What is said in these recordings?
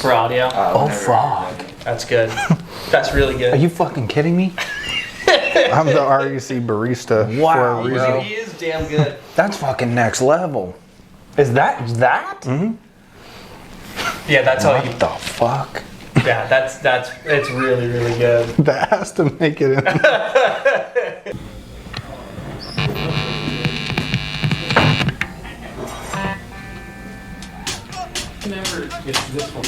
for audio. Oh, fuck. That's good. That's really good. Are you fucking kidding me? I'm the REC barista Wow, for a bro. reason. He is damn good. That's fucking next level. Is that? Mm-hmm. Yeah, that's how you. What the fuck? Yeah, it's really, really good. That has to make it in. Never get this one.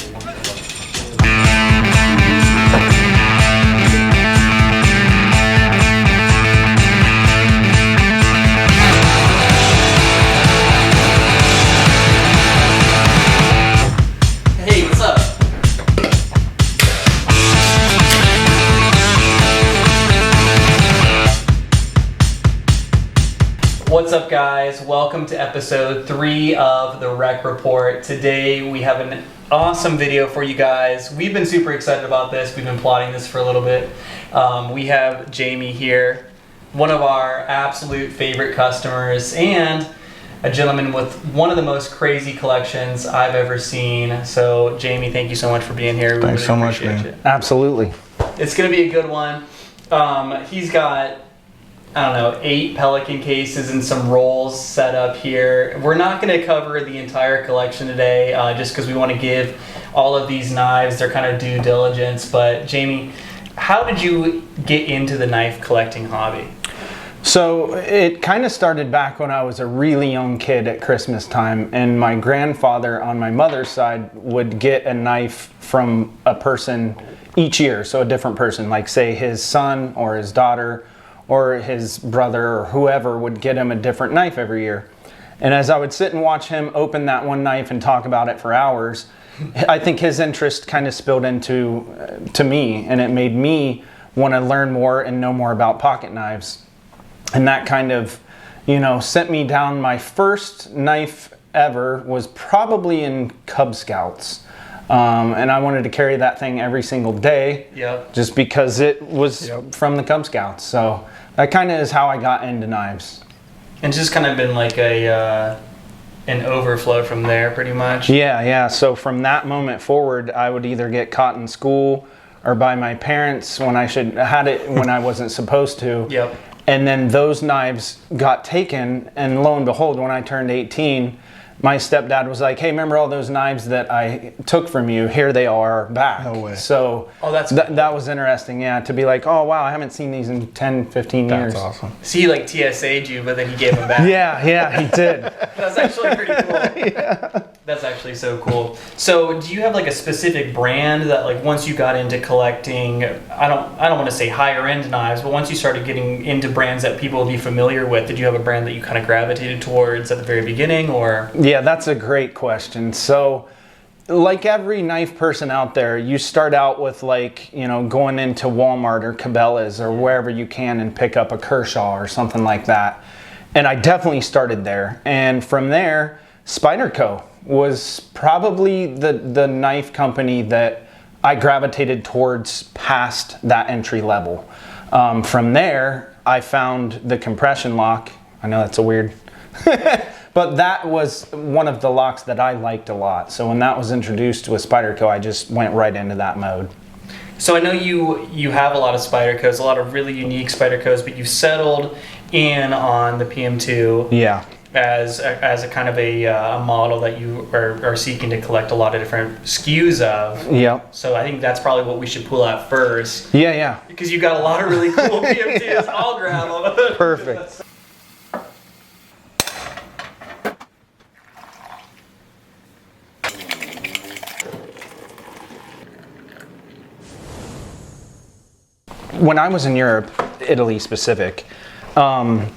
Hey, what's up? What's up, guys? Welcome to episode 3 of the Rec Report. Today we have an awesome video for you guys. We've been super excited about this. We've been plotting this for a little bit. We have Jamie here, one of our absolute favorite customers, and a gentleman with one of the most crazy collections I've ever seen. So, Jamie, thank you so much for being here. We Thanks really so much, appreciate man. it. Absolutely. It's gonna be a good one. He's got, I don't know, 8 Pelican cases and some rolls set up here. We're not gonna cover the entire collection today, just because we want to give all of these knives their kind of due diligence. But Jamie, how did you get into the knife collecting hobby? So it kind of started back when I was a really young kid at Christmas time, and my grandfather on my mother's side would get a knife from a person each year, so a different person, like say his son or his daughter or his brother or whoever would get him a different knife every year. And as I would sit and watch him open that one knife and talk about it for hours, I think his interest kind of spilled into to me, and it made me want to learn more and know more about pocket knives. And that kind of, sent me down. My first knife ever was probably in Cub Scouts. And I wanted to carry that thing every single day. Yep. Just because it was from the Cub Scouts. So that kind of is how I got into knives. And just kind of been like an overflow from there, pretty much. Yeah. So from that moment forward, I would either get caught in school or by my parents when I had it when I wasn't supposed to. Yep. And then those knives got taken, and lo and behold, when I turned 18, my stepdad was like, hey, remember all those knives that I took from you? Here they are back. No way. So that was interesting, to be like, oh, wow, I haven't seen these in 10, 15 years. That's awesome. So he like TSA'd you, but then he gave them back. Yeah, he did. That's actually pretty cool. That's actually so cool. So do you have like a specific brand that like once you got into collecting, I don't want to say higher end knives, but once you started getting into brands that people would be familiar with, did you have a brand that you kind of gravitated towards at the very beginning, or? Yeah, that's a great question. So like every knife person out there, you start out with going into Walmart or Cabela's or wherever you can and pick up a Kershaw or something like that. And I definitely started there. And from there, Spyderco was probably the knife company that I gravitated towards past that entry level. From there, I found the compression lock. I know that's a weird... But that was one of the locks that I liked a lot. So when that was introduced to a Spyderco, I just went right into that mode. So I know you have a lot of Spydercos, a lot of really unique Spydercos, but you've settled in on the PM2 as a kind of a model that you are seeking to collect a lot of different SKUs of. Yeah. So I think that's probably what we should pull out first. Yeah. Because you got a lot of really cool PM2s. I'll grab them. Perfect. When I was in Europe, Italy specific, their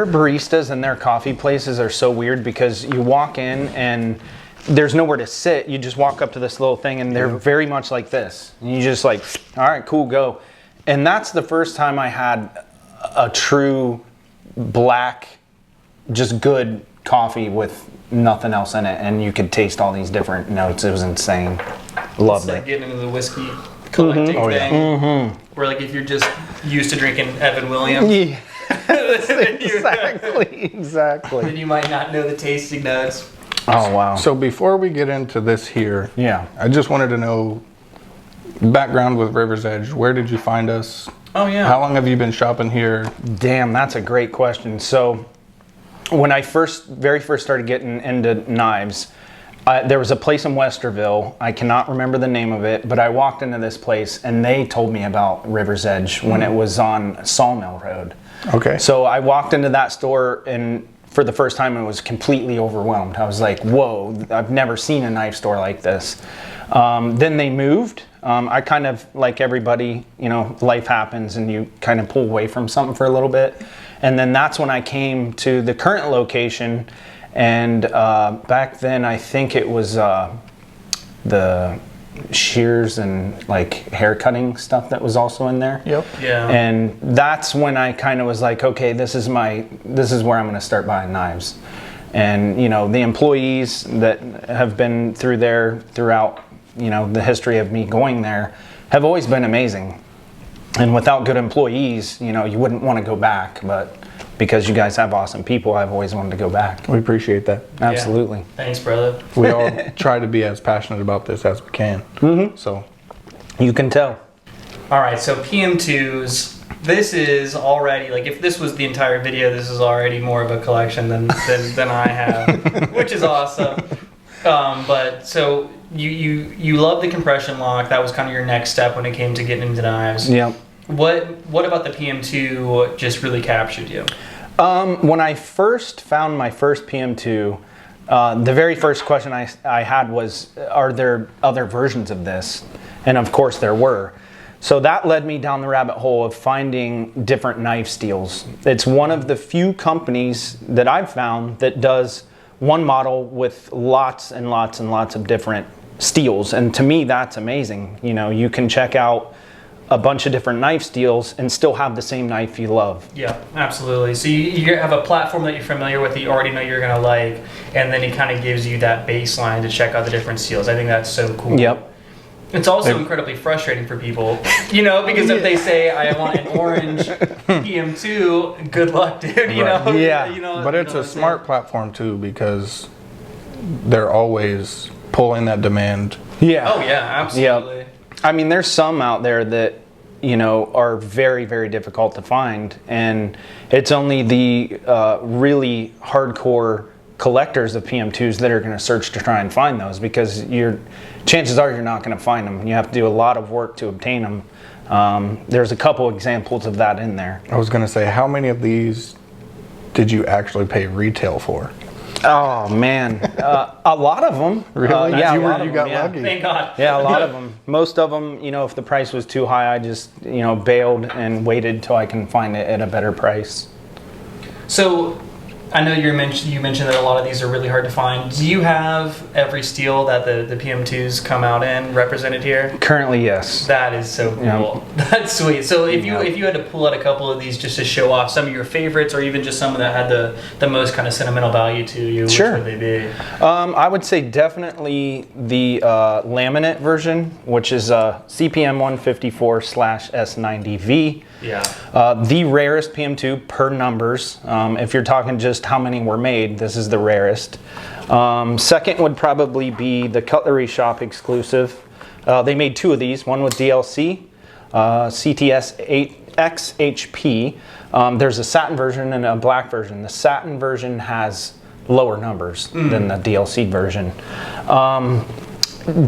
baristas and their coffee places are so weird because you walk in and there's nowhere to sit. You just walk up to this little thing and they're very much like this. And you just like, all right, cool, go. And that's the first time I had a true black, just good coffee with nothing else in it. And you could taste all these different notes. It was insane. Loved It's like it. getting into the whiskey collecting thing. Where like if you're just used to drinking Evan Williams, Yeah. Exactly. then you might not know the tasting notes. Oh, wow. So before we get into this here, Yeah. I just wanted to know background with River's Edge. Where did you find us? Oh yeah. How long have you been shopping here? Damn, that's a great question. So, when I very first started getting into knives, there was a place in Westerville. I cannot remember the name of it, but I walked into this place and they told me about River's Edge when it was on Sawmill Road. Okay. So I walked into that store and for the first time I was completely overwhelmed. I was like, whoa, I've never seen a knife store like this. Then they moved. I kind of, like everybody, you know, life happens and you kind of pull away from something for a little bit. And then that's when I came to the current location. And back then I think it was the shears and like hair cutting stuff that was also in there. Yep. Yeah. And that's when I kind of was like, okay, this is where I'm going to start buying knives. And you know, the employees that have been throughout, you know, the history of me going there have always been amazing. And without good employees, you know, you wouldn't want to go back, but because you guys have awesome people, I've always wanted to go back. We appreciate that. Absolutely. Thanks, brother. We all try to be as passionate about this as we can. Mm-hmm. So You can tell. All right, so PM2s. This is already, like, if this was the entire video, this is already more of a collection than I have, which is awesome. But so you love the compression lock. That was kind of your next step when it came to getting into knives. Yep. What about the PM2 just really captured you? When I first found my first PM2, the very first question I had was, are there other versions of this? And of course there were. So that led me down the rabbit hole of finding different knife steels. It's one of the few companies that I've found that does one model with lots and lots and lots of different steels. And to me, that's amazing. You know, you can check out a bunch of different knife steels and still have the same knife you love. Yeah, absolutely. So you have a platform that you're familiar with that you already know you're going to like, and then it kind of gives you that baseline to check out the different steels. I think that's so cool. Yep. It's also incredibly frustrating for people, you know, because if they say, I want an orange PM2, good luck, dude, you Right. know? Yeah. You know, but you it's know a what I'm smart platform too, because they're always pulling that demand. Yeah. saying? Oh, yeah, absolutely. I mean, there's some out there that, you know, are very, very difficult to find. And it's only the really hardcore collectors of PM2s that are going to search to try and find those, because chances are you're not going to find them. You have to do a lot of work to obtain them. There's a couple examples of that in there. I was going to say, how many of these did you actually pay retail for? Oh man, a lot of them. Really? Yeah, You a lot of got them, yeah. lucky. Thank God. Yeah, a lot of them. Most of them, you know, if the price was too high, I just, you know, bailed and waited till I can find it at a better price. So, I know you mentioned that a lot of these are really hard to find. Do you have every steel that the PM2s come out in represented here? Currently, yes. That is so cool. Yeah. That's sweet. So if you had to pull out a couple of these just to show off some of your favorites, or even just some that had the most kind of sentimental value to you, Sure. which would they be? I would say definitely the laminate version, which is CPM 154/S90V. Yeah. The rarest PM2 per numbers. If you're talking just how many were made, this is the rarest. Second would probably be the Cutlery Shop exclusive. They made two of these, one with DLC, CTS 8XHP. There's a satin version and a black version. The satin version has lower numbers than the DLC version.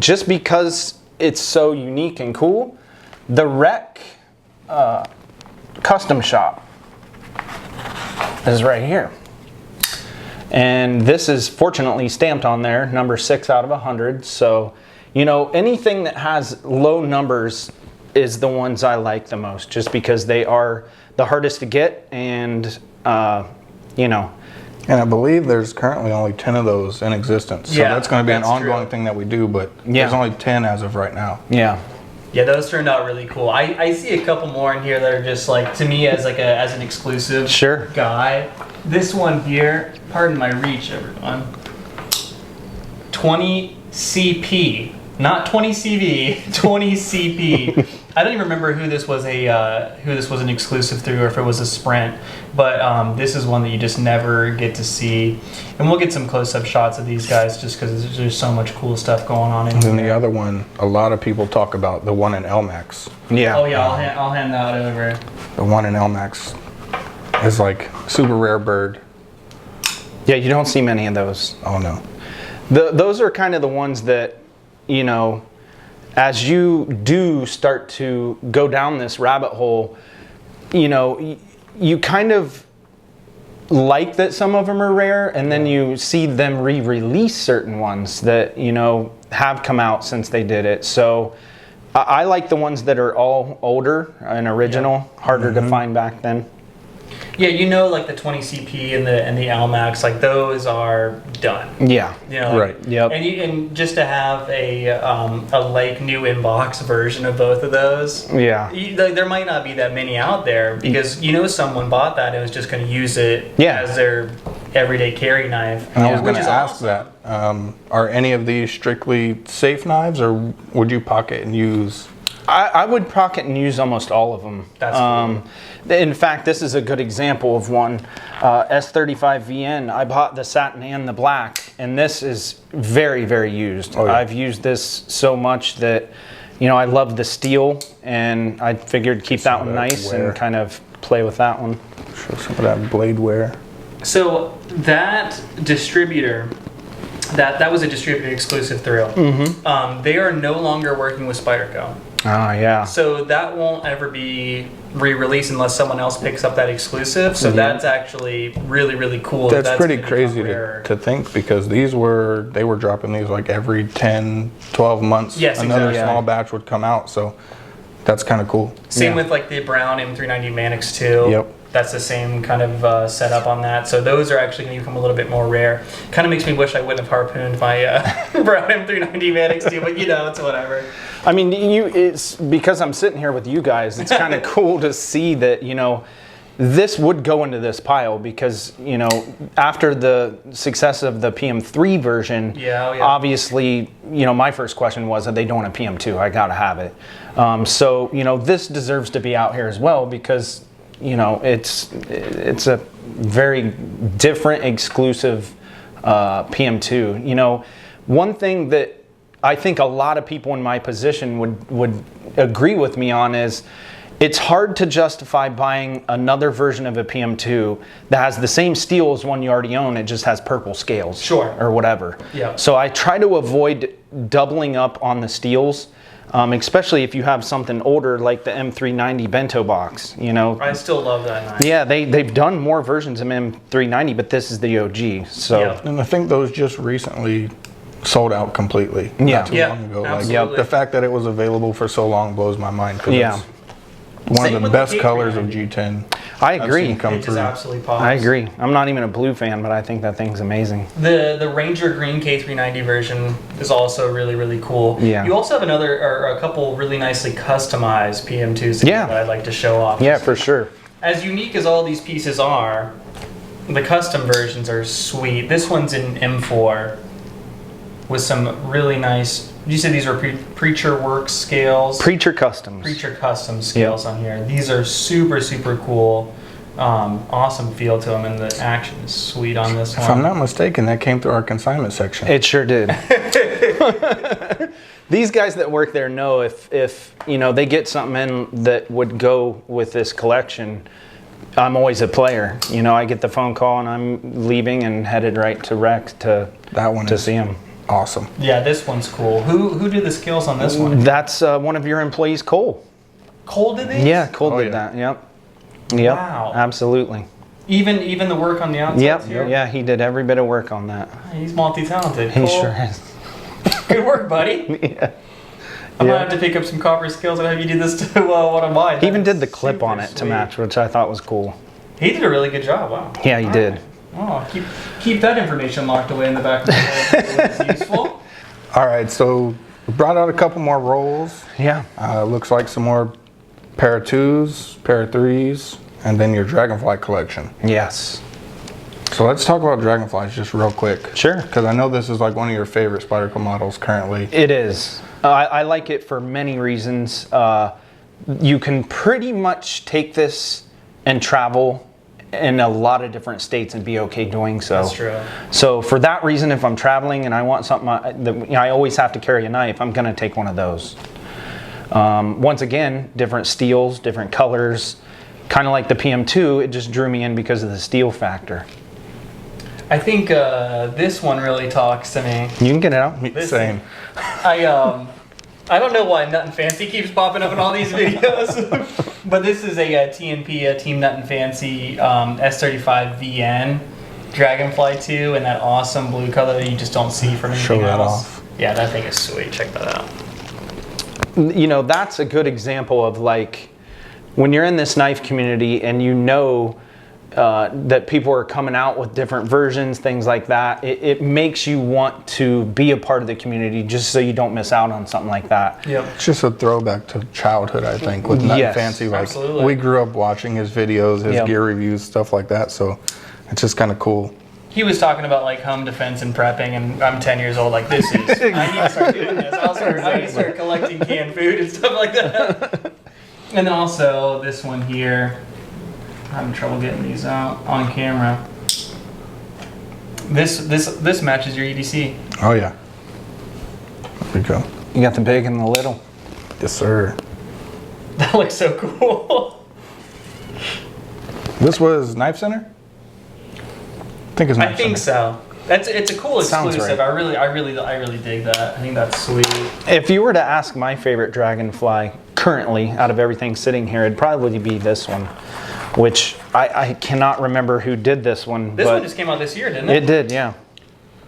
Just because it's so unique and cool, the Rec Custom Shop is right here. And this is fortunately stamped on there, number 6 out of 100. So, you know, anything that has low numbers is the ones I like the most, just because they are the hardest to get, and, you know. And I believe there's currently only 10 of those in existence. So Yeah, that's going to be an that's ongoing true. thing that we do, but Yeah. there's only 10 as of right now. Yeah. Yeah, those turned out really cool. I see a couple more in here that are just like, to me, as an exclusive Sure. guy. This one here, pardon my reach, everyone. 20 CP Not 20 CV, 20 CP. I don't even remember who this was an exclusive through, or if it was a Sprint. But this is one that you just never get to see, and we'll get some close-up shots of these guys just because there's so much cool stuff going on in And then here. the other one, a lot of people talk about the one in LMAX. Yeah. Oh yeah, I'll hand that over. The one in LMAX is like super rare bird. Yeah, you don't see many of those. Oh no. Those are kind of the ones that, you know, as you do start to go down this rabbit hole, you know, you kind of like that some of them are rare, and then you see them re-release certain ones that, you know, have come out since they did it. So I like the ones that are all older and original, harder to find back then. Yeah, you know, like the 20 CP and the LMAX, like those are done. Yeah. You know, Right. Yep. And just to have a like new inbox version of both of those. Yeah. Like, there might not be that many out there because you know someone bought that and was just going to use it Yeah. as their everyday carry knife. And I was which going to is ask awesome. that. Are any of these strictly safe knives, or would you pocket and use? I would pocket and use almost all of them. That's cool. In fact, this is a good example of one. S35VN, I bought the satin and the black, and this is very, very used. Oh, yeah. I've used this so much that, you know, I love the steel, and I figured keep that one that nice wear. and kind of play with that one. Show some of that blade wear. So that distributor, that was a distributor exclusive thrill. Mm-hmm. They are no longer working with Spyderco. Oh, yeah. So that won't ever be re-released unless someone else picks up that exclusive. So that's actually really, really cool. That's pretty gonna crazy become rarer. to think, because they were dropping these like every 10, 12 months. Yes, Another exactly. small batch would come out, so that's kind of cool. Same Yeah. with like the Brown M390 Manix 2. Yep. That's the same kind of setup on that. So those are actually going to become a little bit more rare. Kind of makes me wish I wouldn't have harpooned my Brown M390 Manix 2, but you know, it's whatever. I mean, it's because I'm sitting here with you guys, it's kind of cool to see that, you know, this would go into this pile because, you know, after the success of the PM3 version, Yeah. obviously, you know, my first question was, are they doing a PM2? I got to have it. So, you know, this deserves to be out here as well because, you know, it's a very different, exclusive PM2. You know, one thing that I think a lot of people in my position would agree with me on is it's hard to justify buying another version of a PM2 that has the same steel as one you already own. It just has purple scales, Sure. or whatever. Yeah. So I try to avoid doubling up on the steels. Especially if you have something older like the M390 bento box, you know. I still love that knife. Yeah, they've done more versions of M390, but this is the OG. So Yeah. And I think those just recently sold out completely. Yeah. Not too Yeah, long ago. absolutely. Like, the fact that it was available for so long blows my mind. 'Cause Yeah. it's one Same of the with the best colors of K390. G10. I I've agree. seen come It just through. absolutely pops. I agree. I'm not even a blue fan, but I think that thing's amazing. The Ranger Green K390 version is also really, really cool. Yeah. You also have a couple really nicely customized PM2s Yeah. that I'd like to show off. Yeah, for sure. As unique as all these pieces are, the custom versions are sweet. This one's in M4 with some really nice. Did you say these are Preacher Works scales? Preacher Customs. Preacher Custom scales on here. These are super, super cool. Awesome feel to them, and the action is sweet on this one. If I'm not mistaken, that came through our consignment section. It sure did. These guys that work there know if you know they get something in that would go with this collection, I'm always a player. You know, I get the phone call and I'm leaving and headed right to Rex to That one is see them. awesome. Yeah, this one's cool. Who did the scales on this one? That's one of your employees, Cole. Cole did these? Yeah, Cole Oh, did yeah. that. Yep. Yep. Wow. Absolutely. Even the work on the outside Yep. here? Yeah, he did every bit of work on that. He's multi-talented. He Cole, sure is. Good work, buddy. Yeah. I'm Yeah. gonna have to pick up some copper scales and have you do this to one of mine. He even That's did the clip super on it to sweet. match, which I thought was cool. He did a really good job. Wow. Yeah, he did. Oh, keep that information locked away in the back of my head. It's useful. All right, so we brought out a couple more rolls. Yeah. Looks like some more pair of twos, pair of threes, and then your Dragonfly collection. Yes. So let's talk about dragonflies just real quick. Sure. Because I know this is like one of your favorite Spyderco models currently. It is. I like it for many reasons. You can pretty much take this and travel in a lot of different states and be okay doing so. That's true. So for that reason, if I'm traveling and I want something, I always have to carry a knife, I'm going to take one of those. Once again, different steels, different colors. Kind of like the PM2, it just drew me in because of the steel factor. I think this one really talks to me. You can get it out. Same. I don't know why Nut and Fancy keeps popping up in all these videos, but this is a TNP, a Team Nut and Fancy S35 VN Dragonfly 2 in that awesome blue color that you just don't see from anything Show that else. off. Yeah, that thing is sweet. Check that out. You know, that's a good example of like when you're in this knife community and you know that people are coming out with different versions, things like that. It makes you want to be a part of the community just so you don't miss out on something like that. Yep. It's just a throwback to childhood, I think, with Nut Yes, and Fancy. Like, absolutely. we grew up watching his videos, his Yep. gear reviews, stuff like that. So it's just kind of cool. He was talking about like home defense and prepping, and I'm 10 years old. Like this is, I need to start doing this. I need to start collecting canned food and stuff like that. And then also this one here. I'm having trouble getting these out on camera. This matches your EDC. Oh, yeah. There we go. You got the big and the little. Yes, sir. That looks so cool. This was Knife Center? I think it's Knife I think Center. so. It's a cool Sounds exclusive. right. I really dig that. I think that's sweet. If you were to ask my favorite Dragonfly currently out of everything sitting here, it'd probably be this one, which I cannot remember who did this one. This but one just came out this year, didn't it? it did, yeah.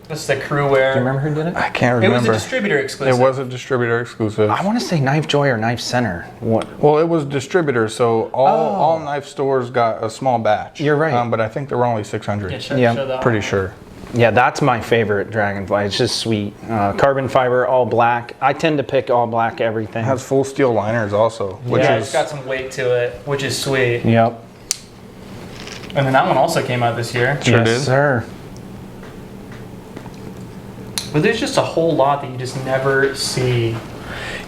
This is the crew wear. Do you remember who did it? I can't It remember. was a distributor exclusive. It was a distributor exclusive. I want to say Knife Joy or Knife Center. What? Well, it was distributor, so all knife stores got a small batch. You're right. But I think there were only 600. Yeah, show that Pretty one. sure. Yeah, that's my favorite Dragonfly. It's just sweet. Carbon fiber, all black. I tend to pick all black everything. It has full steel liners also, which Yeah, is it's got some weight to it, which is sweet. Yep. And then that one also came out this year. Sure yes, did. sir. But there's just a whole lot that you just never see.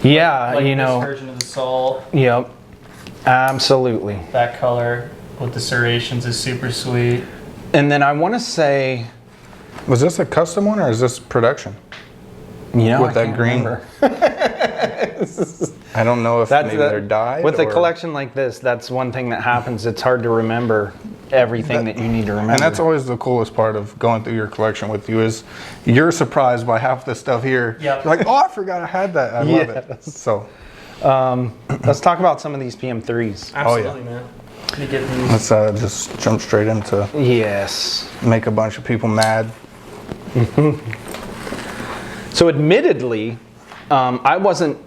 Yeah, Like you this know. version of the Salt, Yep. Absolutely. that color with the serrations is super sweet. And then I want to say, Was this a custom one or is this production? you know, With I that can't green. remember. I don't know if maybe they're dyed. With a or- collection like this, that's one thing that happens. It's hard to remember everything that you need to remember. And that's always the coolest part of going through your collection with you is you're surprised by half the stuff here. Yep. You're like, oh, I forgot I had that. I love it. Yes. So Let's talk about some of these PM3s. Absolutely, man. Let me get these. let's just jump straight into Yes. make a bunch of people mad. So admittedly, I wasn't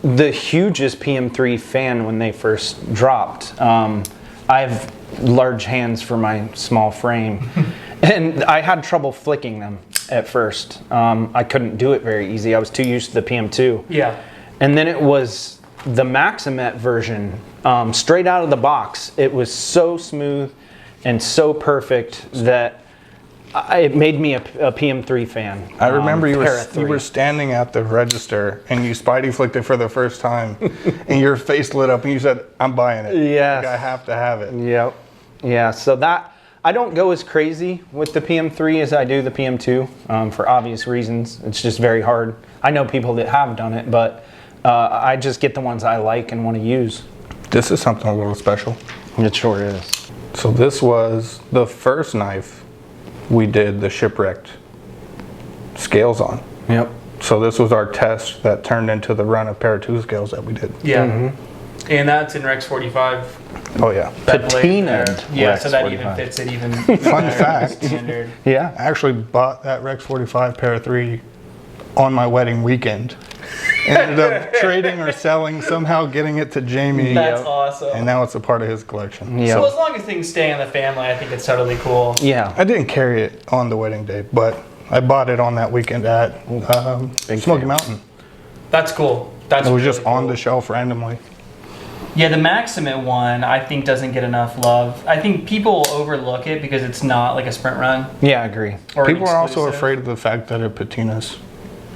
the hugest PM3 fan when they first dropped. I have large hands for my small frame, and I had trouble flicking them at first. I couldn't do it very easy. I was too used to the PM2. Yeah. And then it was the Maximet version, straight out of the box. It was so smooth and so perfect that it made me a PM3 fan. I remember you Para were 3. standing at the register and you Spidey flicked it for the first time and your face lit up and you said, I'm buying it. Yes. Like, I have to have it. Yep. Yeah, so that, I don't go as crazy with the PM3 as I do the PM2 for obvious reasons. It's just very hard. I know people that have done it, but I just get the ones I like and want to use. This is something a little special. It sure is. So this was the first knife we did the shipwrecked scales on. Yep. So this was our test that turned into the run of Para 2 scales that we did. Yeah. And that's in Rex 45. Oh yeah. That blade Patina there. Yeah, Rex so that 45. even fits it even Fun better, fact. standard. Yeah. I actually bought that Rex 45 Para 3 on my wedding weekend. Ended up trading or selling, somehow getting it to Jamie. That's awesome. And now it's a part of his collection. Yeah. So as long as things stay in the family, I think it's totally cool. Yeah. I didn't carry it on the wedding day, but I bought it on that weekend at Big Smoky fan. Mountain. That's cool. That's It was really just on cool. the shelf randomly. Yeah, the Maximate one I think doesn't get enough love. I think people overlook it because it's not like a sprint run. Yeah, I agree. Or an People are also exclusive. afraid of the fact that it patinas.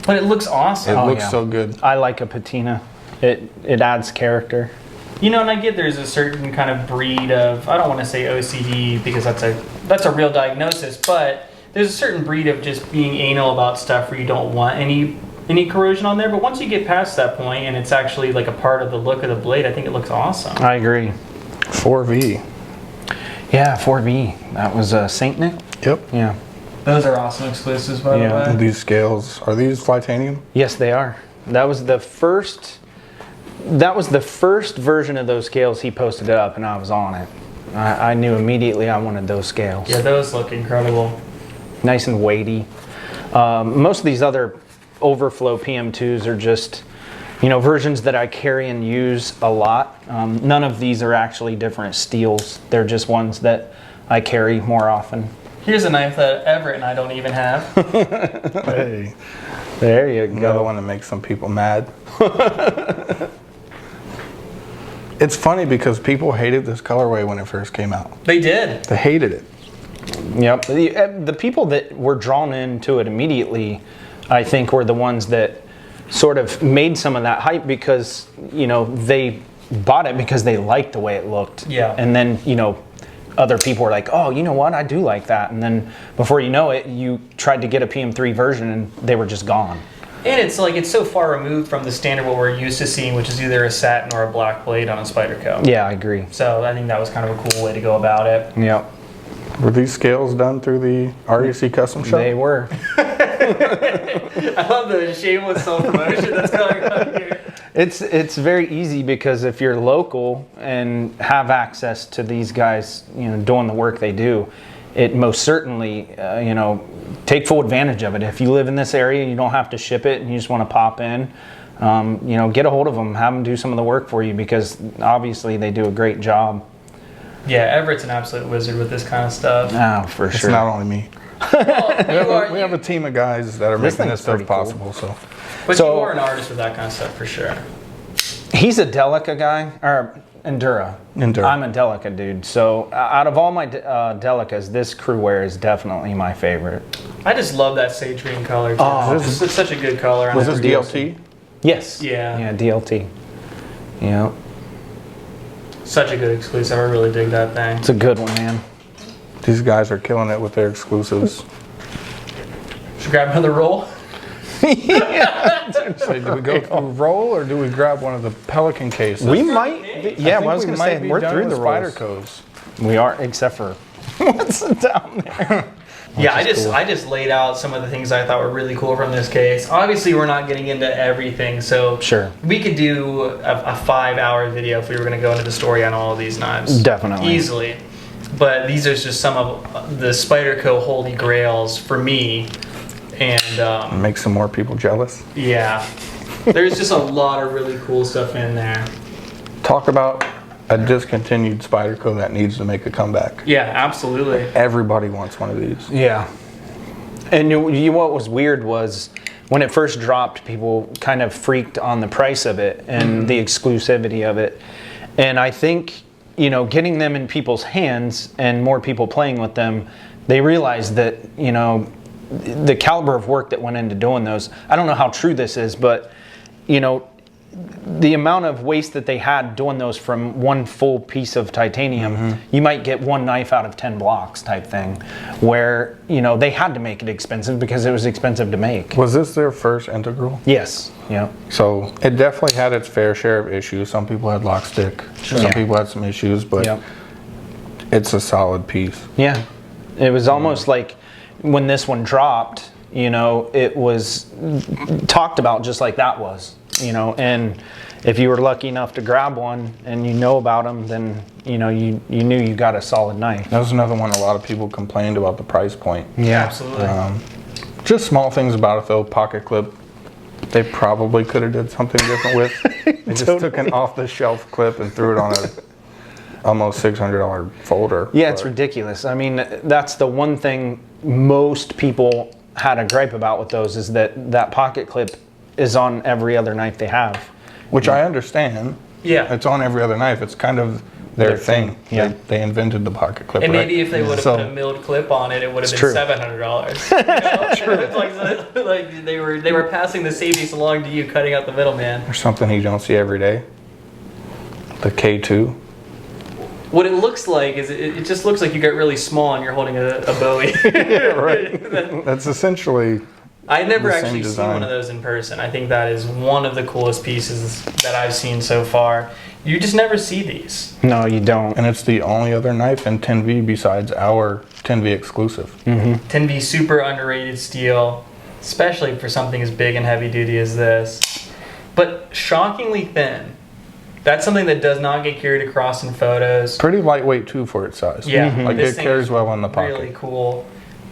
But it looks awesome. It Oh, looks yeah. so good. I like a patina. It adds character. You know, and I get there's a certain kind of breed of, I don't want to say OCD because that's a real diagnosis, but there's a certain breed of just being anal about stuff where you don't want any corrosion on there. But once you get past that point and it's actually like a part of the look of the blade, I think it looks awesome. I agree. 4V. Yeah, 4V. That was Saint Nick. Yep. Yeah. Those are awesome exclusives, by Yeah. the way. These scales, are these Flytanium? Yes, they are. That was the first version of those scales. He posted it up and I was on it. I knew immediately I wanted those scales. Yeah, those look incredible. Nice and weighty. Most of these other Overflow PM2s are just, versions that I carry and use a lot. None of these are actually different steels. They're just ones that I carry more often. Here's a knife that Everett and I don't even have. Hey, There you another go. one to make some people mad. It's funny because people hated this colorway when it first came out. They did. They hated it. Yep. The people that were drawn into it immediately, I think, were the ones that sort of made some of that hype because, they bought it because they liked the way it looked. Yeah. And then, other people were like, oh, you know what? I do like that. And then before you know it, you tried to get a PM3 version and they were just gone. And it's like, it's so far removed from the standard what we're used to seeing, which is either a satin or a black blade on a Spyderco. Yeah, I agree. So I think that was kind of a cool way to go about it. Yep. Were these scales done through the REC custom shop? They were. I love the shameless self-promotion that's going on here. It's very easy because if you're local and have access to these guys, doing the work they do, it most certainly, take full advantage of it. If you live in this area, you don't have to ship it and you just want to pop in, get a hold of them, have them do some of the work for you because obviously they do a great job. Yeah, Everett's an absolute wizard with this kind of stuff. Oh, for It's sure. not only me. We have a team of guys that are This making thing's this stuff pretty cool. possible. So But So- you are an artist with that kind of stuff for sure. He's a Delica guy, or Endura. Endura. I'm a Delica dude. So out of all my Delicas, this crew wear is definitely my favorite. I just love that sage green color. Too. Oh. It's such a good color. was this DLT? Yes. Yeah. Yeah, DLT. Yeah, Such a good exclusive. I really dig that thing. it's a good one, man. These guys are killing it with their exclusives. Should grab another roll. So do we go through roll or do we grab one of the Pelican cases? We might. Yeah, well, I was we gonna might say be we're done through with the rolls. Spydercos. We are, except for what's down there. Yeah, I just laid out some of the things I thought were really cool from this case. Obviously, we're not getting into everything, so Sure. we could do a 5-hour video if we were going to go into the story on all of these knives. Definitely. Easily. But these are just some of the Spyderco holy grails for me. And Make some more people jealous. yeah, there's just a lot of really cool stuff in there. Talk about a discontinued Spyderco that needs to make a comeback. Yeah, absolutely. Everybody wants one of these. Yeah. And what was weird was when it first dropped, people kind of freaked on the price of it and the exclusivity of it. And I think, getting them in people's hands and more people playing with them, they realized that, the caliber of work that went into doing those. I don't know how true this is, but, the amount of waste that they had doing those from one full piece of titanium, you might get one knife out of 10 blocks type thing, where, they had to make it expensive because it was expensive to make. Was this their first integral? Yes. Yeah. So it definitely had its fair share of issues. Some people had lock stick. Some Yeah. people had some issues, but Yeah. it's a solid piece. Yeah. It was almost like when this one dropped, it was talked about just like that was, and if you were lucky enough to grab one and about them, then, you knew you got a solid knife. That was another one a lot of people complained about the price point. Yeah. Absolutely. Just small things about it though. Pocket clip, they probably could have did something different with. They just took an off-the-shelf clip and threw it on a almost $600 folder. Yeah, it's But ridiculous. I mean, that's the one thing most people had a gripe about with those is that pocket clip is on every other knife they have. which I understand, Yeah. It's on every other knife. It's kind of their thing. Yeah. They invented the pocket clip. And right? maybe if they would have So- put a milled clip on it, it would have been true. $700. You know? It's like they were passing the savings along to you, cutting out the middleman. Or something you don't see every day. The K2. What it looks like is it just looks like you get really small and you're holding a Bowie. Right. That's essentially. I never The same actually seen design. one of those in person. I think that is one of the coolest pieces that I've seen so far. You just never see these. No, you don't. And it's the only other knife in 10V besides our 10V exclusive. 10V super underrated steel, especially for something as big and heavy duty as this. But shockingly thin. That's something that does not get carried across in photos. Pretty lightweight too for its size. Yeah, Like this it thing carries is well in the pocket. Really cool.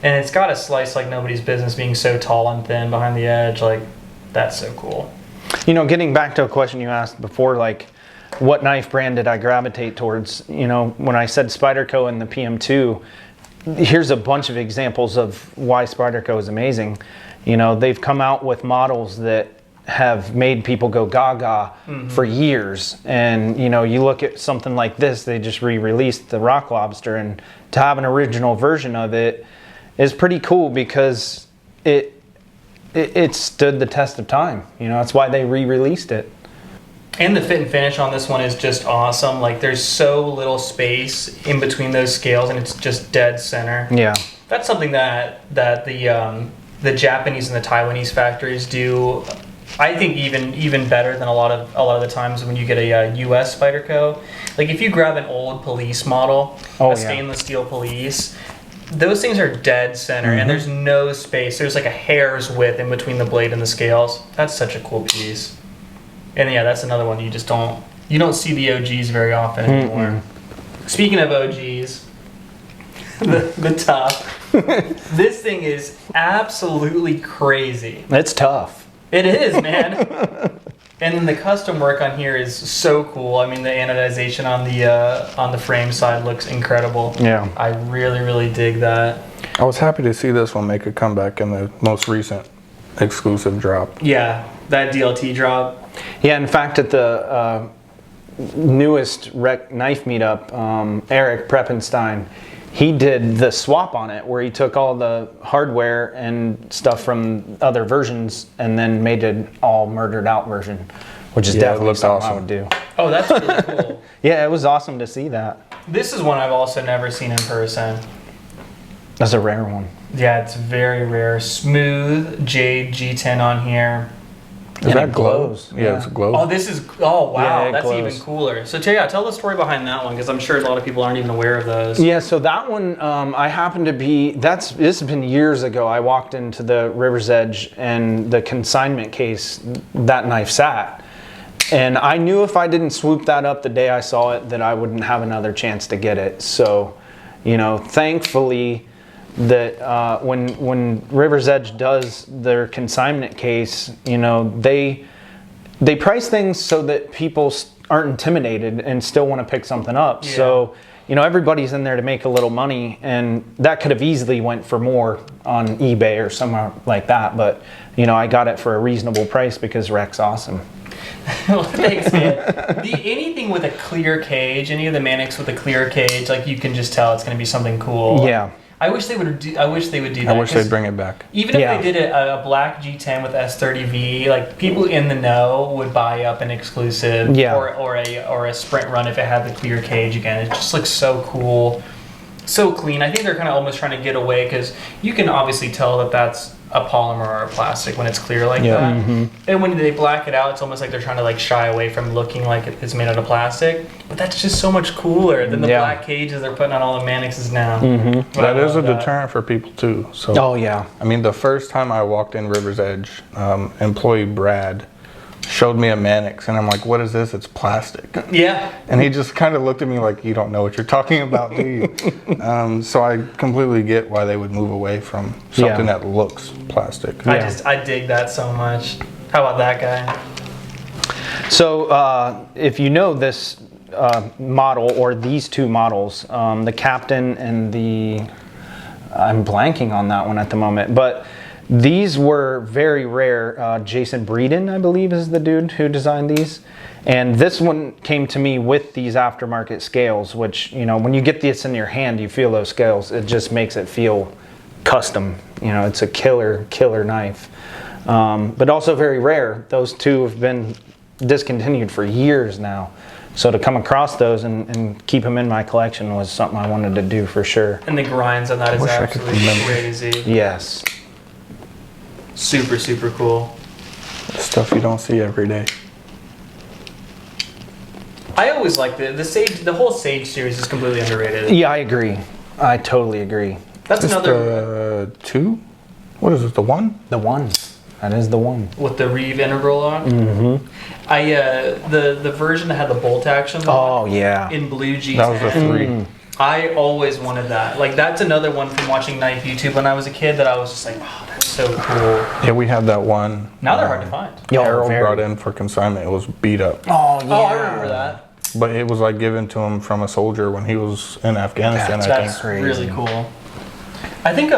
And it's got a slice like nobody's business, being so tall and thin behind the edge. Like, that's so cool. You know, getting back to a question you asked before, like, what knife brand did I gravitate towards? You know, when I said Spyderco and the PM2, here's a bunch of examples of why Spyderco is amazing. You know, they've come out with models that have made people go gaga for years. And, you know, you look at something like this, they just re-released the Rock Lobster, and to have an original version of it is pretty cool because it stood the test of time. You know, that's why they re-released it. And the fit and finish on this one is just awesome. Like, there's so little space in between those scales, and it's just dead center. Yeah. That's something that the Japanese and the Taiwanese factories do. I think even better than a lot of the times when you get a U.S. Spyderco. Like, if you grab an old police model, Oh, a yeah. stainless steel police, those things are dead center, and there's no space. There's like a hair's width in between the blade and the scales. That's such a cool piece. And yeah, that's another one you don't see the OGs very often anymore. Speaking of OGs, the top. This thing is absolutely crazy. It's tough. It is, man. And then the custom work on here is so cool. I mean, the anodization on the frame side looks incredible. Yeah. I really, really dig that. I was happy to see this one make a comeback in the most recent exclusive drop. Yeah, that DLT drop. Yeah, in fact, at the newest rec knife meetup, Eric Preppenstein, he did the swap on it where he took all the hardware and stuff from other versions and then made an all murdered out version, which is Yeah, it definitely looked something I awesome. would do. Oh, that's really cool. Yeah, it was awesome to see that. This is one I've also never seen in person. That's a rare one. Yeah, it's very rare. Smooth jade G10 on here. Is And that it glow? glows. Yeah, it's a glow. Oh, this is, oh wow, Yeah, it that's glows. even cooler. So tell the story behind that one, because I'm sure a lot of people aren't even aware of those. Yeah, so that one, I happened to be, this has been years ago. I walked into the River's Edge and the consignment case, that knife sat. And I knew if I didn't swoop that up the day I saw it, that I wouldn't have another chance to get it. So, you know, thankfully, that when River's Edge does their consignment case, you know, they price things so that people aren't intimidated and still want to pick something up. Yeah. So, you know, everybody's in there to make a little money, and that could have easily went for more on eBay or somewhere like that. But, you know, I got it for a reasonable price because Rec's awesome. Well, thanks, man. Anything with a clear cage, any of the Manics with a clear cage, like you can just tell it's going to be something cool. Yeah. I wish they would do that. I wish 'cause they'd bring it back. Even if Yeah. they did a black G10 with S30V, like people in the know would buy up an exclusive, Yeah. or a sprint run if it had the clear cage again. It just looks so cool, so clean. I think they're kind of almost trying to get away because you can obviously tell that that's a polymer or a plastic when it's clear like Yeah. that. And when they black it out, it's almost like they're trying to like shy away from looking like it's made out of plastic. But that's just so much cooler than the Yeah. black cages they're putting on all the Manixes now. But That I is a love that. deterrent for people too. So Oh, yeah. I mean, the first time I walked in River's Edge, employee Brad showed me a Manix, and I'm like, "What is this? It's plastic." Yeah. And he just kind of looked at me like, "You don't know what you're talking about, do you?" So I completely get why they would move away from something Yeah. that looks plastic. Yeah. I dig that so much. How about that guy? So if you know this model or these two models, the Captain and the, I'm blanking on that one at the moment, but these were very rare. Jason Breeden, I believe, is the dude who designed these. And this one came to me with these aftermarket scales, which, you know, when you get this in your hand, you feel those scales. It just makes it feel custom. You know, it's a killer knife. But also very rare. Those two have been discontinued for years now. So to come across those and keep them in my collection was something I wanted to do for sure. And the grinds on that is wish I could absolutely remember. crazy. Yes. Super, super cool. Stuff you don't see every day. I always like the Sage. The whole Sage series is completely underrated. Yeah, I agree. I totally agree. That's Just another the 2? What is it, the 1? The one. That is the one. with the Reeve integral on. Mm-hmm. The version that had the bolt action Oh, on yeah. in blue G10. That was the 3. I always wanted that. Like, that's another one from watching knife YouTube when I was a kid that I was just like, oh, that's so cool. Yeah, we had that one. Now they're hard to find. Yo, Harold very- brought in for consignment. It was beat up. Oh, yeah. Oh, I remember that. But it was like given to him from a soldier when he was in Afghanistan, I That's think. crazy. really cool. I think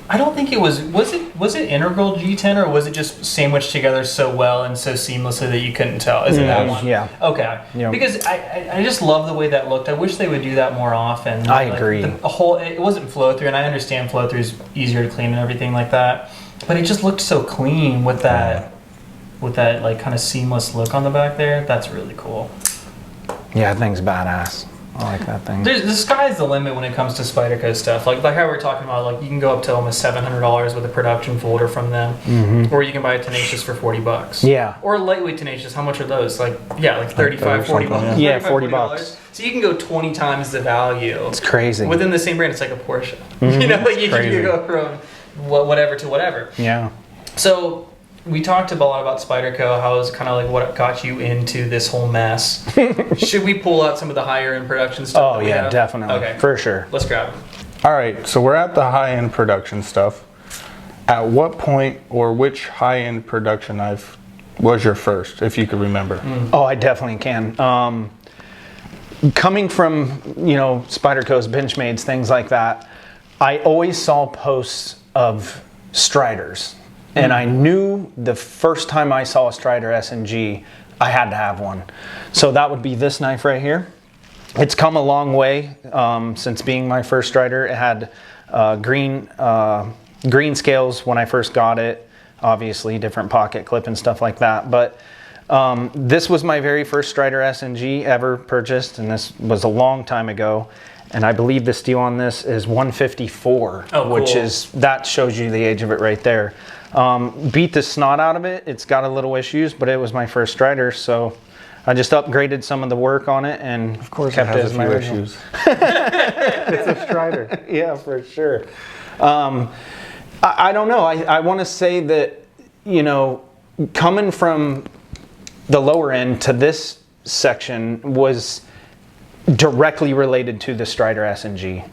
I don't think it was it integral G10 or was it just sandwiched together so well and so seamlessly that you couldn't tell? Is it that one? Yeah. Okay. Yeah. Because I just love the way that looked. I wish they would do that more often. I Like, agree. The whole it wasn't flow through, and I understand flow through is easier to clean and everything like that, but it just looked so clean with that like kind of seamless look on the back there. That's really cool. Yeah, that thing's badass. I like that thing. The sky's the limit when it comes to Spyderco stuff. Like how we were talking about, like you can go up to almost $700 with a production folder from them, or you can buy a Tenacious for $40. Yeah. Or a lightweight Tenacious. How much are those? Like 35, 40 bucks. something, yeah. 35, $40 bucks. So you can go 20 times the value It's crazy. within the same brand. It's like a Porsche. You know, like you Crazy. can go from whatever to whatever. Yeah. So we talked a lot about Spyderco, how it's kind of like what got you into this whole mess. Should we pull out some of the higher end production stuff? Oh, that we yeah, have? definitely. Okay, For sure. let's grab them. All right, so we're at the high-end production stuff. At what point or which high-end production knife was your first, if you could remember? Oh, I definitely can. Coming from, you know, Spyderco's, Benchmades, things like that, I always saw posts of Striders. And I knew the first time I saw a Strider S&G, I had to have one. So that would be this knife right here. It's come a long way since being my first Strider. It had green scales when I first got it. Obviously, different pocket clip and stuff like that. But this was my very first Strider S&G ever purchased, and this was a long time ago. And I believe the steel on this is 154, which cool. is, that shows you the age of it right there. Beat the snot out of it. It's got a little issues, but it was my first Strider, so I just upgraded some of the work on it and Of course, kept it has as a my few original. issues. It's a Strider. Yeah, for sure. I don't know. I want to say that, you know, coming from the lower end to this section was directly related to the Strider S&G.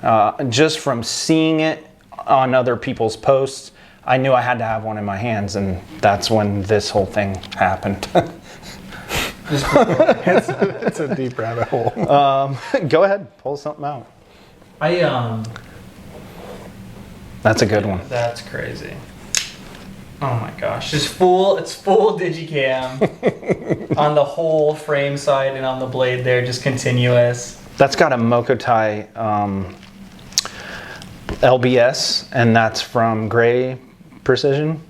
Just from seeing it on other people's posts, I knew I had to have one in my hands, and that's when this whole thing happened. It's a deep rabbit hole. Go ahead, pull something out. That's a good one. That's crazy. Oh my gosh, it's full Digicam on the whole frame side and on the blade there, just continuous. That's got a Mokotai LBS, and that's from Gray Precision.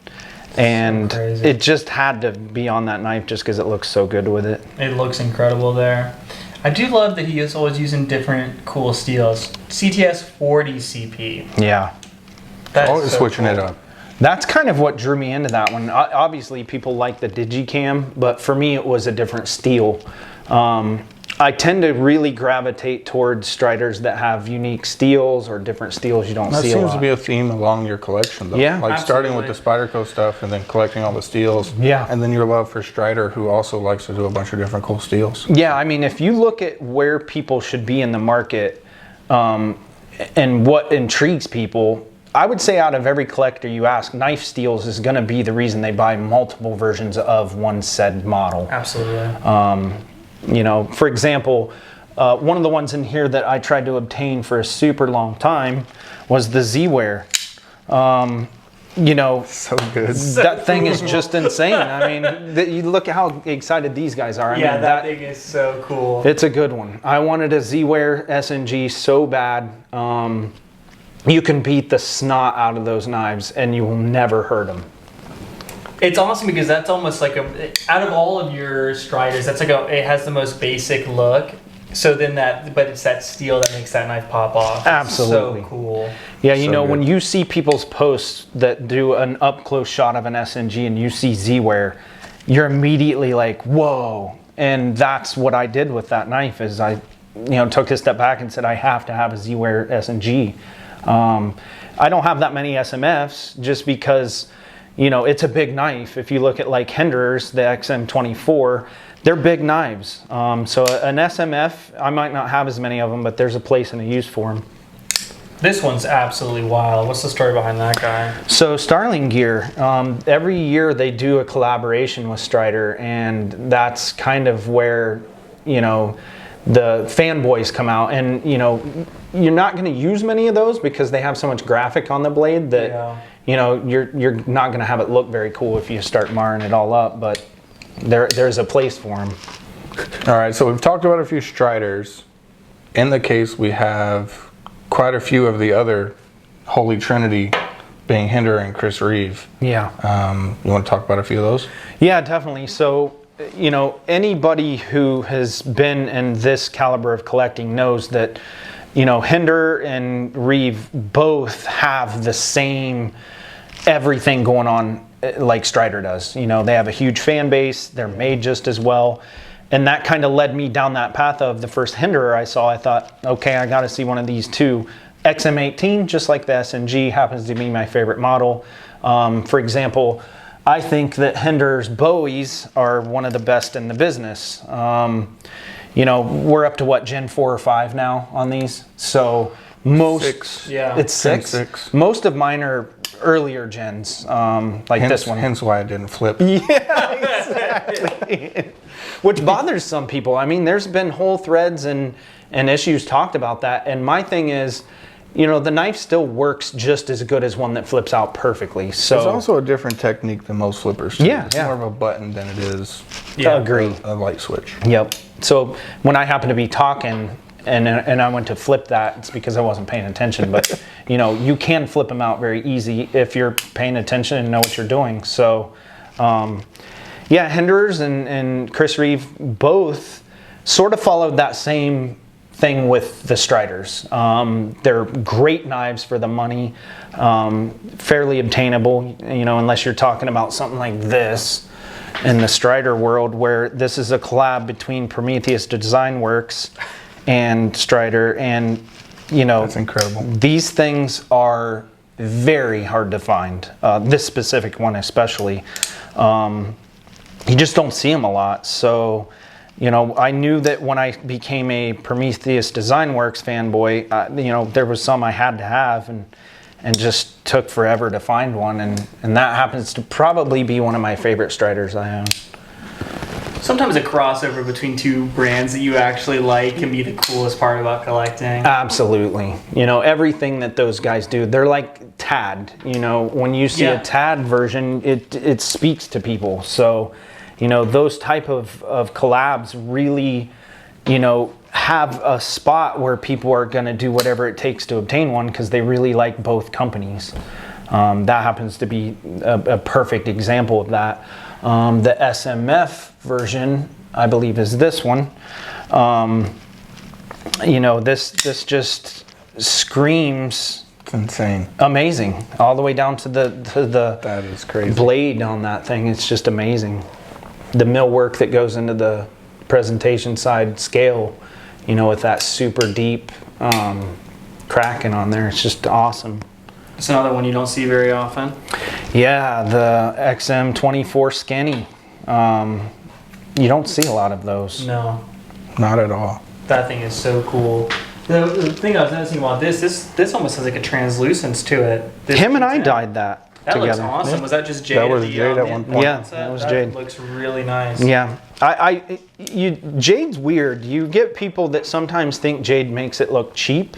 And crazy. it just had to be on that knife just because it looks so good with it. It looks incredible there. I do love that he is always using different cool steels. CTS 40 CP. Yeah. That's Always so switching cool. it up. That's kind of what drew me into that one. Obviously, people like the Digicam, but for me, it was a different steel. I tend to really gravitate towards Striders that have unique steels or different steels you don't That see a seems lot. to be a theme along your collection, though. Yeah. Like starting with the Absolutely. Spyderco stuff and then collecting all the steels. Yeah. And then your love for Strider, who also likes to do a bunch of different cool steels. Yeah, I mean, if you look at where people should be in the market and what intrigues people, I would say out of every collector you ask, knife steels is going to be the reason they buy multiple versions of one said model. Absolutely. You know, for example, one of the ones in here that I tried to obtain for a super long time was the Z-Wear. you know, So good. that thing is just insane. I mean, you look at how excited these guys are. I Yeah, mean, that thing is so cool. it's a good one. I wanted a Z-Ware SNG so bad. You can beat the snot out of those knives and you will never hurt them. It's awesome because that's almost like out of all of your Striders, that's like it has the most basic look. So then but it's that steel that makes that knife pop off. It's Absolutely. so cool. Yeah, you So know, good. when you see people's posts that do an up-close shot of an SNG and you see Z-Ware, you're immediately like, whoa. And that's what I did with that knife is I, took a step back and said, I have to have a Z-Ware SNG. I don't have that many SMFs just because, it's a big knife. If you look at like Hinderers, the XM24, they're big knives. So an SMF, I might not have as many of them, but there's a place and a use for them. This one's absolutely wild. What's the story behind that guy? So Starling Gear, every year they do a collaboration with Strider, and that's kind of where, the fanboys come out. And, you're not going to use many of those because they have so much graphic on the blade that, you're not going to have it look very cool if you start marring it all up, but there's a place for them. All right, so we've talked about a few Striders. In the case, we have quite a few of the other Holy Trinity, being Hinder and Chris Reeve. Yeah. You want to talk about a few of those? Yeah, definitely. So, anybody who has been in this caliber of collecting knows that, Hinder and Reeve both have the same everything going on like Strider does. They have a huge fan base. They're made just as well. And that kind of led me down that path of the first Hinderer I saw. I thought, okay, I got to see one of these too. XM18, just like the SNG, happens to be my favorite model. For example, I think that Hinderer's Bowies are one of the best in the business. We're up to what, Gen 4 or 5 now on these? So most, 6. Yeah. It's 6. Gen 6. Most of mine are earlier gens, like this one. Hence why I didn't flip. Yeah, exactly. Which bothers some people. I mean, there's been whole threads and issues talked about that. And my thing is, the knife still works just as good as one that flips out perfectly. So It's also a different technique than most flippers. Too. Yeah, It's yeah. more of a button than it is agree. a light switch. Yep. So when I happen to be talking and I went to flip that, it's because I wasn't paying attention. But you can flip them out very easy if you're paying attention and know what you're doing. So Hinderers and Chris Reeve both sort of followed that same thing with the Striders. They're great knives for the money, fairly obtainable, unless you're talking about something like this in the Strider world, where this is a collab between Prometheus Design Works and Strider, and That's incredible. these things are very hard to find. This specific one especially. You just don't see them a lot. So, I knew that when I became a Prometheus Design Works fanboy, there was some I had to have, and just took forever to find one. And that happens to probably be one of my favorite Striders I own. Sometimes a crossover between two brands that you actually like can be the coolest part about collecting. Absolutely. Everything that those guys do, they're like TAD. When you see Yeah. a TAD version, it speaks to people. So, those type of collabs really, have a spot where people are going to do whatever it takes to obtain one because they really like both companies. That happens to be a perfect example of that. The SMF version, I believe, is this one. This just screams It's insane. amazing, all the way down to the That is crazy. blade on that thing. It's just amazing. The mill work that goes into the presentation side scale, with that super deep cracking on there. It's just awesome. It's another one you don't see very often. Yeah, the XM24 Skinny. You don't see a lot of those. No, Not at all. that thing is so cool. The thing I was noticing about this almost has like a translucence to it. This Him and I detail. dyed that That looks together. awesome. Was that just Jade? That was at the, Jade at the one point. Yeah, onset? that was Jade. Looks really nice. Yeah, Jade's weird. You get people that sometimes think Jade makes it look cheap.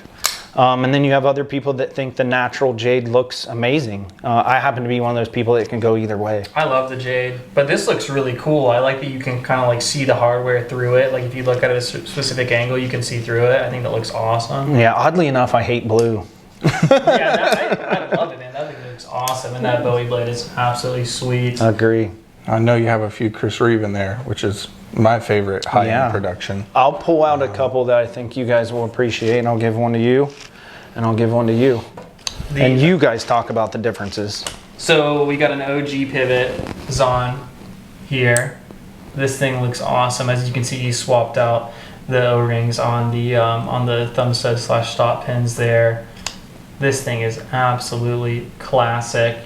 And then you have other people that think the natural jade looks amazing. I happen to be one of those people that can go either way. I love the jade, but this looks really cool. I like that you can kind of like see the hardware through it. Like if you look at it at a specific angle, you can see through it. I think that looks awesome. Yeah, oddly enough, I hate blue. I love it, man. That thing looks awesome, and that Bowie blade is absolutely sweet. Agree. I know you have a few Chris Reeve in there, which is my favorite high-end Yeah. production. I'll pull out a couple that I think you guys will appreciate, and I'll give one to you, and I'll give one to you. And you guys talk about the differences. So we got an OG pivot Zahn here. This thing looks awesome. As you can see, he swapped out the O-rings on the thumb stud / stop pins there. This thing is absolutely classic.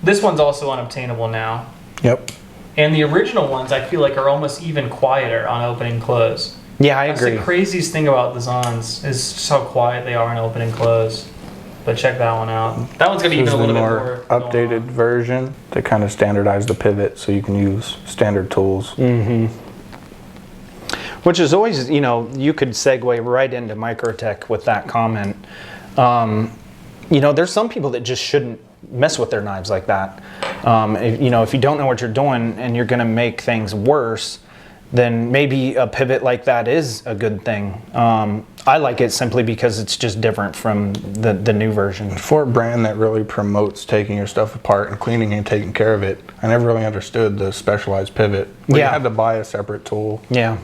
This one's also unobtainable now. Yep. And the original ones, I feel like, are almost even quieter on open and close. Yeah, I That's agree. the craziest thing about the Zahns is just how quiet they are in open and close. But check that one out. That one's gonna be This even is a the little more bit more going updated on. version. They kind of standardized the pivot so you can use standard tools. Which is always, you know, you could segue right into Microtech with that comment. You know, there's some people that just shouldn't mess with their knives like that. You know, if you don't know what you're doing and you're going to make things worse, then maybe a pivot like that is a good thing. I like it simply because it's just different from the new version. For a brand that really promotes taking your stuff apart and cleaning and taking care of it, I never really understood the specialized pivot. Where Yeah. You had to buy a separate tool. Yeah,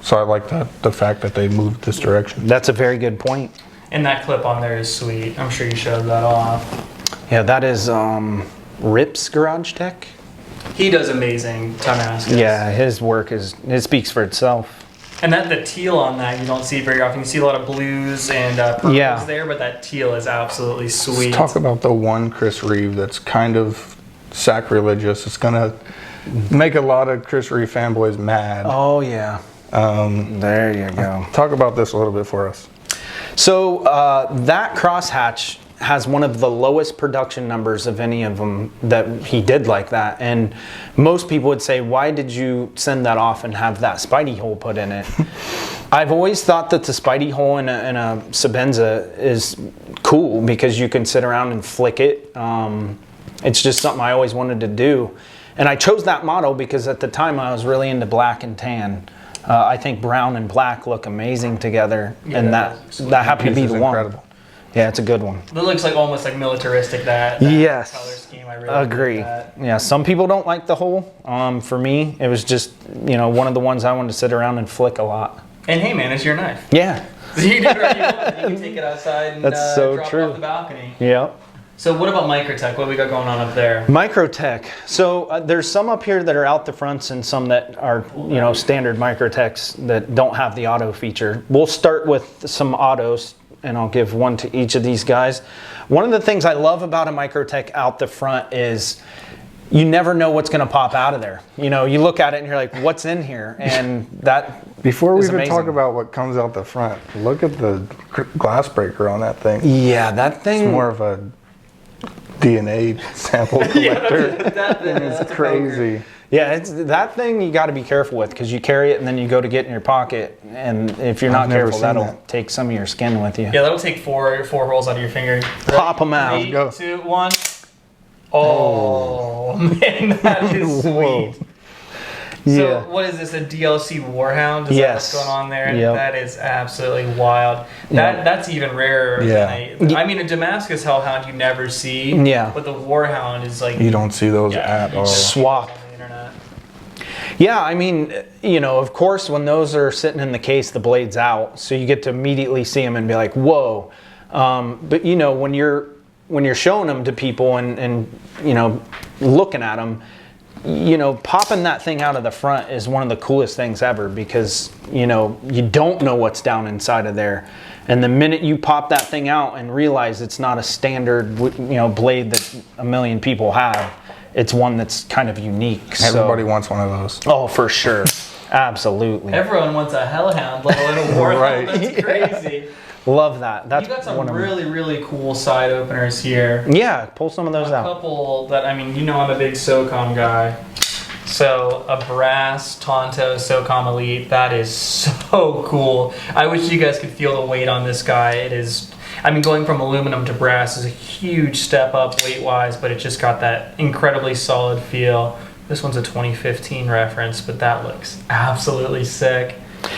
So I like the fact that they moved this direction. that's a very good point. And that clip on there is sweet. I'm sure you showed that off. Yeah, that is Rips Garage Tech. He does amazing Damascus. Yeah, his work it speaks for itself. And that the teal on that you don't see very often. You see a lot of blues and purples Yeah. there, but that teal is absolutely sweet. Let's talk about the one Chris Reeve that's kind of sacrilegious. It's gonna make a lot of Chris Reeve fanboys mad. Oh yeah. There you go. Talk about this a little bit for us. So that crosshatch has one of the lowest production numbers of any of them that he did like that. And most people would say, why did you send that off and have that Spidey hole put in it? I've always thought that the Spidey hole in a Sebenza is cool because you can sit around and flick it. It's just something I always wanted to do. And I chose that model because at the time I was really into black and tan. I think brown and black look amazing together, Yeah, and that happened to be Piece the is one. incredible. Yeah, it's a good one. It looks like almost like militaristic that Yes. color scheme. I really Agree. like that. Yeah, some people don't like the hole. For me, it was just, you know, one of the ones I wanted to sit around and flick a lot. And hey, man, it's your knife. Yeah. So you can do whatever you want. You can take it outside and That's so drop it true. off the balcony. Yeah. So what about Microtech? What do we got going on up there? Microtech. So there's some up here that are out the fronts and some that are, you know, standard Microtechs that don't have the auto feature. We'll start with some autos, and I'll give one to each of these guys. One of the things I love about a Microtech out the front is you never know what's going to pop out of there. You know, you look at it and you're like, what's in here? And that Before we is even amazing. talk about what comes out the front, look at the glass breaker on that thing. Yeah, that thing. It's more of a DNA sample collector. It's It's crazy. Yeah, it's that thing you got to be careful with because you carry it and then you go to get it in your pocket, and if you're not I've never careful, seen that'll that. take some of your skin with you. Yeah, that'll take four rolls out of your finger. Pop 'em out. Three, Go. 2, 1. Oh, man, that is sweet. Whoa. So Yeah. what is this, a DLC Warhound? Is Yes. that what's going on there? Yep. That is absolutely wild. That's even rarer Yeah. than I mean, a Damascus Hellhound you never see. Yeah. But the Warhound is like... You don't see those at you all. just see Swap. those on the internet. Yeah, I mean, you know, of course, when those are sitting in the case, the blade's out, so you get to immediately see them and be like, whoa. But you know, when you're showing them to people and you know, looking at them, you know, popping that thing out of the front is one of the coolest things ever because, you know, you don't know what's down inside of there. And the minute you pop that thing out and realize it's not a standard, you know, blade that a million people have, it's one that's kind of unique. Everybody wants one of those. Oh, for sure. Absolutely. Everyone wants a Hellhound, let alone a Warhound. Right. That's crazy. Love that. That's You got some one of really, really cool side openers here. Yeah, pull some of those A out. couple that, I mean, you know I'm a big SOCOM guy. So a brass Tonto SOCOM Elite, that is so cool. I wish you guys could feel the weight on this guy. It is, I mean, going from aluminum to brass is a huge step up weight-wise, but it just got that incredibly solid feel. This one's a 2015 reference, but that looks absolutely sick.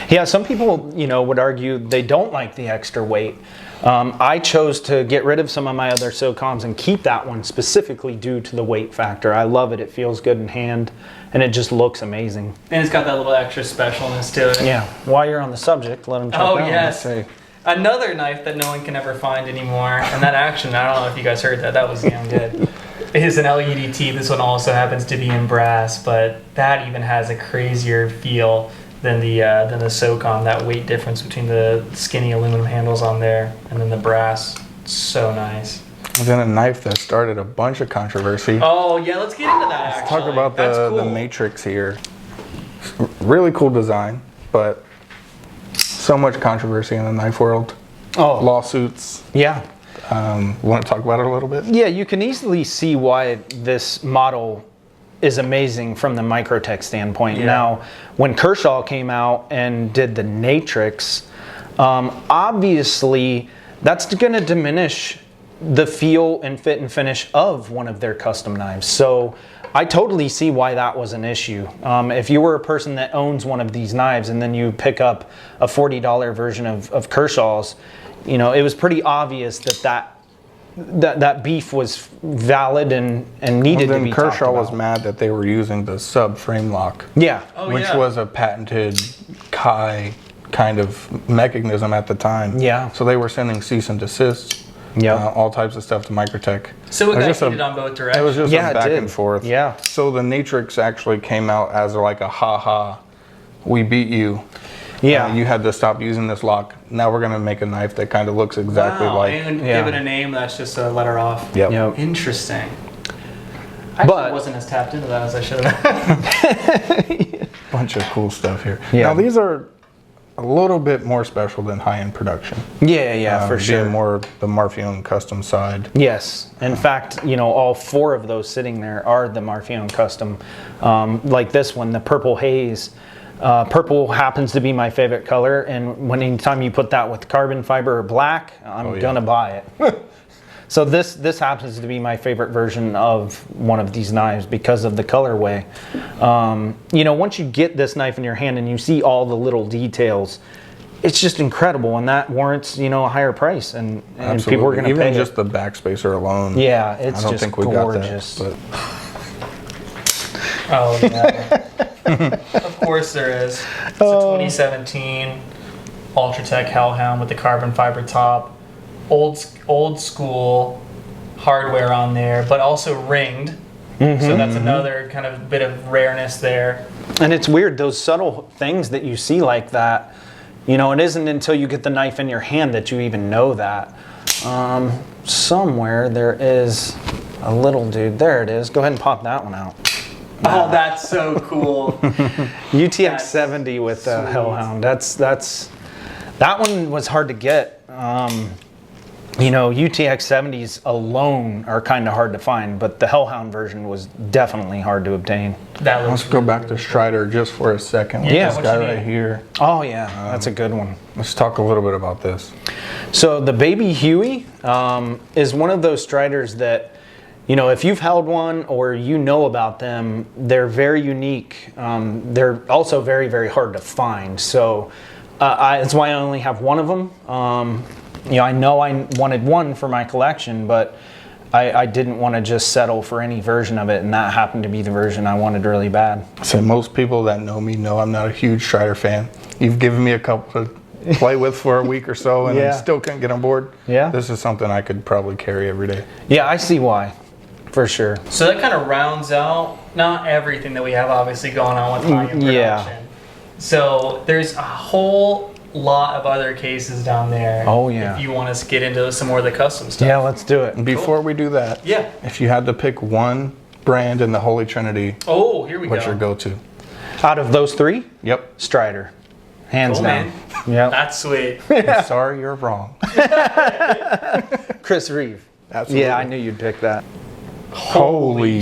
Yeah, some people, you know, would argue they don't like the extra weight. I chose to get rid of some of my other SOCOMs and keep that one specifically due to the weight factor. I love it. It feels good in hand, and it just looks amazing. And it's got that little extra specialness to it. Yeah. While you're on the subject, let them check Oh, that yes. Say, Another knife that no one can ever find anymore, and that action, I don't know if you guys heard that, that was damn good. It is an LEDT. This one also happens to be in brass, but that even has a crazier feel than the SOCOM. That weight difference between the skinny aluminum handles on there and then the brass, so nice. and then a knife that started a bunch of controversy. Oh yeah, let's get into that. Actually, Talk about That's the cool. Matrix here. Really cool design, but so much controversy in the knife world. Oh, Lawsuits. yeah. Want to talk about it a little bit? Yeah, you can easily see why this model is amazing from the Microtech standpoint. Yeah. Now, when Kershaw came out and did the Natrix, obviously that's going to diminish the feel and fit and finish of one of their custom knives. So I totally see why that was an issue. If you were a person that owns one of these knives and then you pick up a $40 version of Kershaw's, you know, it was pretty obvious that beef was valid and needed to Then be Kershaw talked was about. mad that they were using the sub frame lock, Yeah. Oh, which yeah. was a patented Kai kind of mechanism at the time. Yeah. So they were sending cease and desist, Yep. all types of stuff to Microtech. So it was got just a- heated on both It directions. was just Yeah, a it back did. and forth. Yeah. So the Natrix actually came out as like a ha-ha, we beat you. Yeah. You had to stop using this lock. Now we're going to make a knife that kind of looks exactly Wow, like. and Yeah. give it a name that's just a letter off. Yep. Yep. Interesting. I But- actually wasn't as tapped into that as I should have. Bunch of cool stuff here. Yeah. Now these are a little bit more special than high-end production. Yeah, for Being sure. more the Marfion custom side. Yes. In fact, you know, all four of those sitting there are the Marfion custom. Like this one, the Purple Haze. Purple happens to be my favorite color, and anytime you put that with carbon fiber or black, I'm yeah. gonna buy it. So this happens to be my favorite version of one of these knives because of the colorway. You know, once you get this knife in your hand and you see all the little details, it's just incredible, and that warrants, you know, a higher price, and people are gonna Even pay just it. the backspacer alone. Yeah, it's I don't just think we gorgeous. got that. Oh yeah. Of course there is. It's a 2017 Ultratech Hellhound with the carbon fiber top. Old school hardware on there, but also ringed. So that's another kind of bit of rareness there. And it's weird, those subtle things that you see like that, you know, it isn't until you get the knife in your hand that you even know that. Somewhere there is a little dude. There it is. Go ahead and pop that one out. Oh, that's so cool. UTX 70 with the sweet. Hellhound. That one was hard to get. You know, UTX 70s alone are kind of hard to find, but the Hellhound version was definitely hard to obtain. That Let's looks go back to Strider just for a second. With Yeah, this what guy you right need? here. Oh yeah, that's a good one. Let's talk a little bit about this. So the Baby Huey is one of those Striders that, you know, if you've held one or you know about them, they're very unique. They're also very, very hard to find. So that's why I only have one of them. You know I wanted one for my collection, but I didn't want to just settle for any version of it, and that happened to be the version I wanted really bad. So most people that know me know I'm not a huge Strider fan. You've given me a couple to play with for a week or so and Yeah. still couldn't get on board. Yeah. This is something I could probably carry every day. Yeah, I see why, for sure. So that kind of rounds out not everything that we have obviously going on with high-end production. Yeah. So there's a whole lot of other cases down there. Oh, yeah. If you want us to get into some more of the custom stuff. Yeah, let's do it. Before we do that, Yeah. if you had to pick one brand in the Holy Trinity, Oh, here we what's go. your go-to? Out of those three, Yep. Strider, hands Cool, down. man. Yeah. That's sweet. I'm sorry, you're wrong. Chris Reeve. Absolutely. Yeah, I knew you'd pick that. Holy